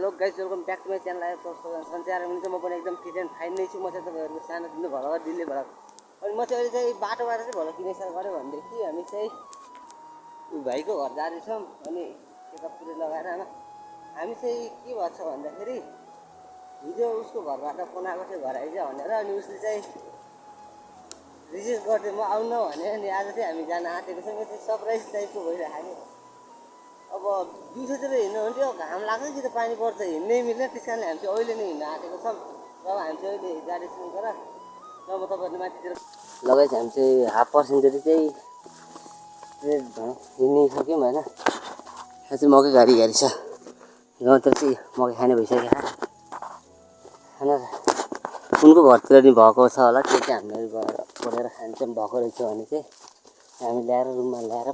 Hello guys, welcome back to my channel. आएको सञ्चार हुनुहुन्छ। म पनि एकदम फिट एन्ड फाइन नै छु। म चाहिँ तपाईँहरूको सानो दिनु भल दिल्ली भल अनि म चाहिँ अहिले चाहिँ बाटोबाट चाहिँ भल किन सर गऱ्यो भनेदेखि हामी चाहिँ भाइको घर जाँदैछौँ अनि चेकअप पुरै लगाएर होइन। हामी चाहिँ के भन्छ भन्दाखेरि हिजो उसको घरबाट फोन आएको थियो घर आइज भनेर, अनि उसले चाहिँ रिजेक्ट गरिदियो, म आउनु भने। अनि आज चाहिँ हामी जान आँटेको छौँ। यो चाहिँ सरप्राइज टाइपको भइरहेको। अब दिउँसोतिर हिँड्नु हुन्थ्यो, घाम लाग्छ कि त पानी पर्छ, हिँड्नै मिल्दैन। त्यस कारणले हामी चाहिँ अहिले नै हिँड्न आँटेको छौँ र हामी चाहिँ अहिले जाँदैछौँ तर ल म तपाईँहरूले माथितिर लगाएछ। हामी चाहिँ 1/2% जति चाहिँ हिँडिसक्यौँ होइन। यहाँ चाहिँ मकै घारी छ, गाउँतिर चाहिँ मकै खाने भइसक्यो खाना। उनको घरतिर नि भएको छ होला, त्यो चाहिँ हामीले गएर पढेर खान्छौँ। भएको रहेछ भने चाहिँ हामी ल्याएर रुममा ल्याएर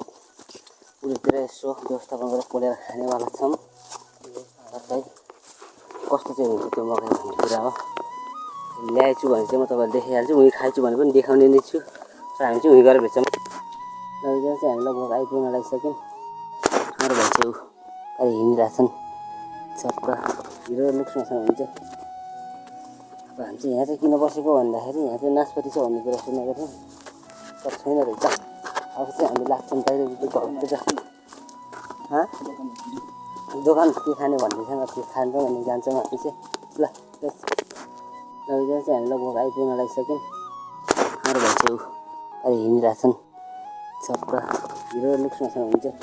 उनीतिर यसो व्यवस्थापन गरेर पोलेर खानेवाला छौँ। साथै कस्तो चाहिँ हुन्छ त्यो मकै भन्ने कुरा हो। ल्याएछु भने चाहिँ म तपाईँलाई देखाइहाल्छु, उहीँ खाइछु भने पनि देखाउने नै छु। र हामी चाहिँ उहीँ गएर भेट्छौँ। लगिन्छ चाहिँ हामी लगभग आइपुग्न लागिसक्यौँ। हाम्रो भाइ चाहिँ कहिले हिँडिरहेछन् चक्क हिरो लुक्समा छ भने चाहिँ। अब हामी चाहिँ यहाँ चाहिँ किन बसेको भन्दाखेरि यहाँ चाहिँ नासपति छ भन्ने कुरा सुनेको थियौँ, तर छैन रहेछ। अब चाहिँ हामी लाग्छौँ बाहिर दोकान के खाने भन्दैछन्, त्यो खान्छौँ अनि जान्छौँ हामी चाहिँ। ल लगिन्छ चाहिँ हामी लगभग आइपुग्न लागिसक्यौँ। हाम्रो भाइ चाहिँ अहिले हिँडिरहेछन् चक्क हिरो लुक्समा छ भने चाहिँ।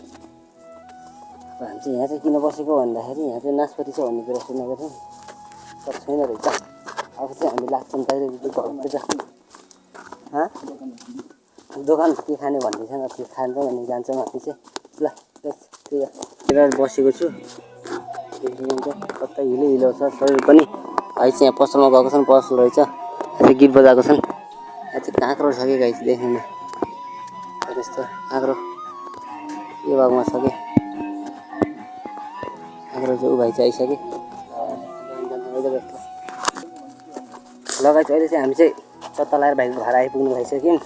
अब हामी चाहिँ यहाँ चाहिँ किन बसेको भन्दाखेरि यहाँ चाहिँ नासपति छ भन्ने कुरा सुनेको थियौँ, तर छैन रहेछ। अब चाहिँ हामी लाग्छौँ बाहिर दोकान के खाने भन्दैछन्, त्यो खान्छौँ अनि जान्छौँ हामी चाहिँ। ल त्यही बसेको छु। कता हिलो छ शरीर पनि। भाइ चाहिँ यहाँ पसलमा गएको छन्, पसल रहेछ। यहाँ गीत बजाएको छन्। यहाँ चाहिँ काँक्रो छ कि गाइस देख्नु यस्तो काँक्रो यो भागमा छ कि काँक्रो चाहिँ ऊ भाइ चाहिँ आइसक्यो। ल गाइस, अहिले चाहिँ हामी चाहिँ चत्ता लगाएर भाइको घर आइपुग्नु भइसक्यौँ।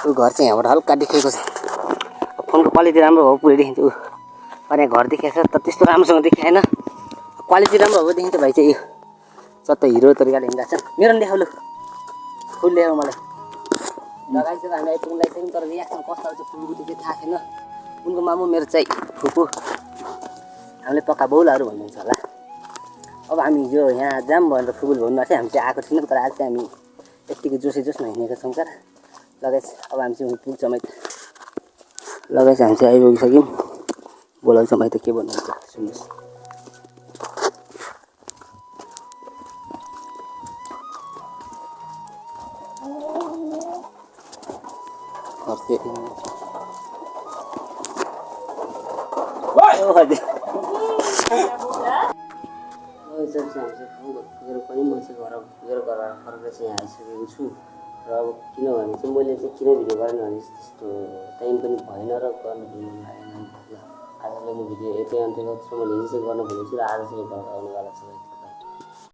ऊ घर चाहिँ यहाँबाट हल्का देखेको छ। फोनको क्वालिटी राम्रो हो पुरै देखिन्छ। ऊ अनि घर देखेको छ तर त्यस्तो राम्रोसँग देखाएन। क्वालिटी राम्रो हो देखिन्छ। भाइ चाहिँ चत्ता हिरो तरिकाले हिँड्दा छ। मेरो पनि देखाउ लु, फुल देखाउ मलाई। लगाइन्छ हामी आइपुग्नु लागिसक्यौँ, तर रियाक्सन कस्तो आउँछ फुलको त्यो चाहिँ थाहा छैन। उनको मामु मेरो चाहिँ फुपू, हामीले पक्का बौलाहरू भन्नुहुन्छ होला। अब हामी हिजो यहाँ जाम भनेर फुटबल भन्नु थियो, हामी चाहिँ आएको थिएनौँ, तर आज चाहिँ हामी यत्तिको जोसमा हिँडेको छौँ सर। लगाइछ अब हामी चाहिँ पुग्छौँ है त। लगाइछ हामी चाहिँ आइपुगिसक्यौँ। बोलाउँछौँ है त, के भन्नुहुन्छ सुन्नुहोस्। पुगेर पनि म चाहिँ घर पुगेर फर्केर चाहिँ यहाँ आइसकेको छु। र अब किनभने चाहिँ मैले चाहिँ किन भिडियो गरेन भने त्यस्तो टाइम पनि भएन र गर्नु पनि मन लागेन। ल आजलाई म भिडियो यतै अन्त्य गर्छु। मैले हिजो चाहिँ गर्नु भनेको छु र आज चाहिँ घर आउनुवाला छु।